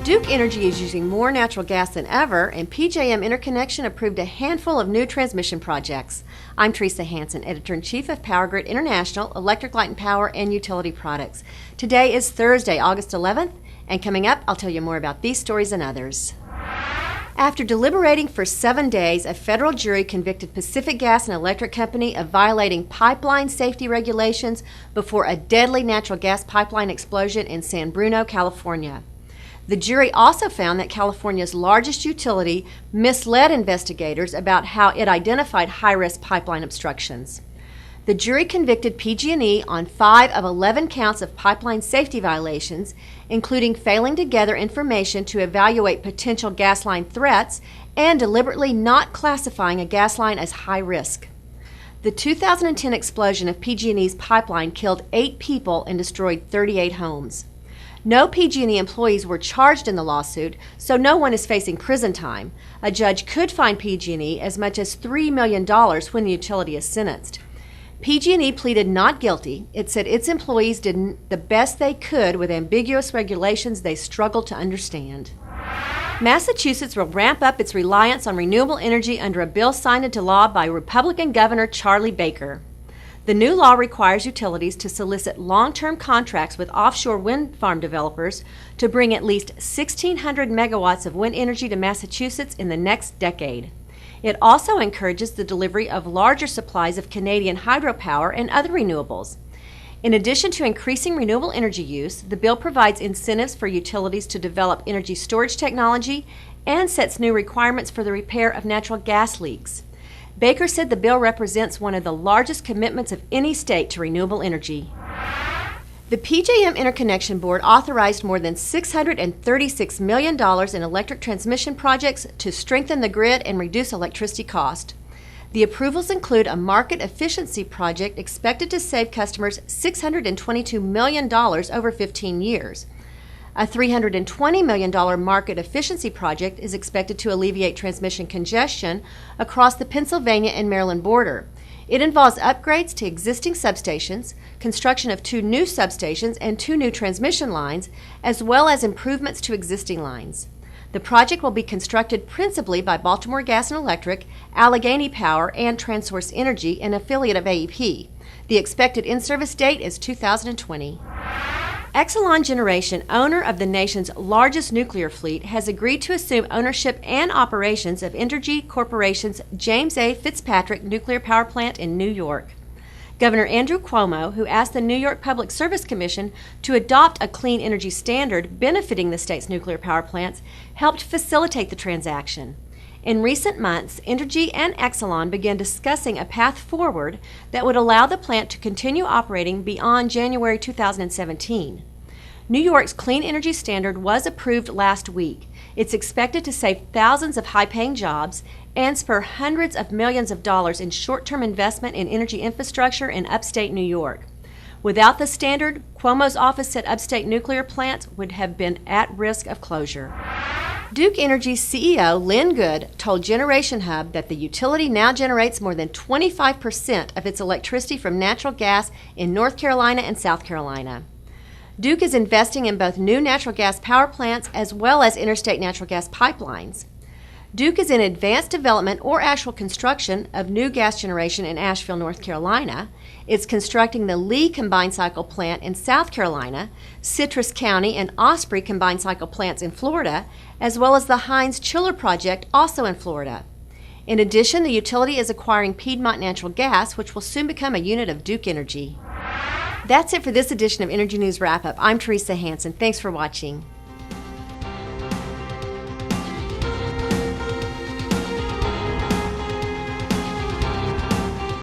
Duke Energy is using more natural gas than ever, and PJM Interconnection approved a handful of new transmission projects. I'm Teresa Hansen, Editor-in-Chief of Power Grid International, Electric Light and Power, and Utility Products. Today is Thursday, August 11th, and coming up, I'll tell you more about these stories and others. After deliberating for 7 days, a federal jury convicted Pacific Gas and Electric Company of violating pipeline safety regulations before a deadly natural gas pipeline explosion in San Bruno, California. The jury also found that California's largest utility misled investigators about how it identified high-risk pipeline obstructions. The jury convicted PG&E on 5 of 11 counts of pipeline safety violations, including failing to gather information to evaluate potential gas line threats and deliberately not classifying a gas line as high risk. The 2010 explosion of PG&E's pipeline killed 8 people and destroyed 38 homes. No PG&E employees were charged in the lawsuit, so no one is facing prison time. A judge could fine PG&E as much as $3 million when the utility is sentenced. PG&E pleaded not guilty. It said its employees did the best they could with ambiguous regulations they struggled to understand. Massachusetts will ramp up its reliance on renewable energy under a bill signed into law by Republican Governor Charlie Baker. The new law requires utilities to solicit long-term contracts with offshore wind farm developers to bring at least 1,600 megawatts of wind energy to Massachusetts in the next decade. It also encourages the delivery of larger supplies of Canadian hydropower and other renewables. In addition to increasing renewable energy use, the bill provides incentives for utilities to develop energy storage technology and sets new requirements for the repair of natural gas leaks. Baker said the bill represents one of the largest commitments of any state to renewable energy. The PJM Interconnection Board authorized more than $636 million in electric transmission projects to strengthen the grid and reduce electricity cost. The approvals include a market efficiency project expected to save customers $622 million over 15 years. A $320 million market efficiency project is expected to alleviate transmission congestion across the Pennsylvania and Maryland border. It involves upgrades to existing substations, construction of 2 new substations and 2 new transmission lines, as well as improvements to existing lines. The project will be constructed principally by Baltimore Gas and Electric, Allegheny Power, and TransSource Energy, an affiliate of AEP. The expected in-service date is 2020. Exelon Generation, owner of the nation's largest nuclear fleet, has agreed to assume ownership and operations of Entergy Corporation's James A. Fitzpatrick nuclear power plant in New York. Governor Andrew Cuomo, who asked the New York Public Service Commission to adopt a clean energy standard benefiting the state's nuclear power plants, helped facilitate the transaction. In recent months, Entergy and Exelon began discussing a path forward that would allow the plant to continue operating beyond January 2017. New York's Clean Energy Standard was approved last week. It's expected to save thousands of high-paying jobs and spur hundreds of millions of dollars in short-term investment in energy infrastructure in upstate New York. Without the standard, Cuomo's office said upstate nuclear plants would have been at risk of closure. Duke Energy's CEO, Lynn Good, told Generation Hub that the utility now generates more than 25% of its electricity from natural gas in North Carolina and South Carolina. Duke is investing in both new natural gas power plants as well as interstate natural gas pipelines. Duke is in advanced development or actual construction of new gas generation in Asheville, North Carolina. It's constructing the Lee combined cycle plant in South Carolina, Citrus County and Osprey combined cycle plants in Florida, as well as the Hines Chiller project also in Florida. In addition, the utility is acquiring Piedmont Natural Gas, which will soon become a unit of Duke Energy. That's it for this edition of Energy News Wrap-Up. I'm Teresa Hansen. Thanks for watching.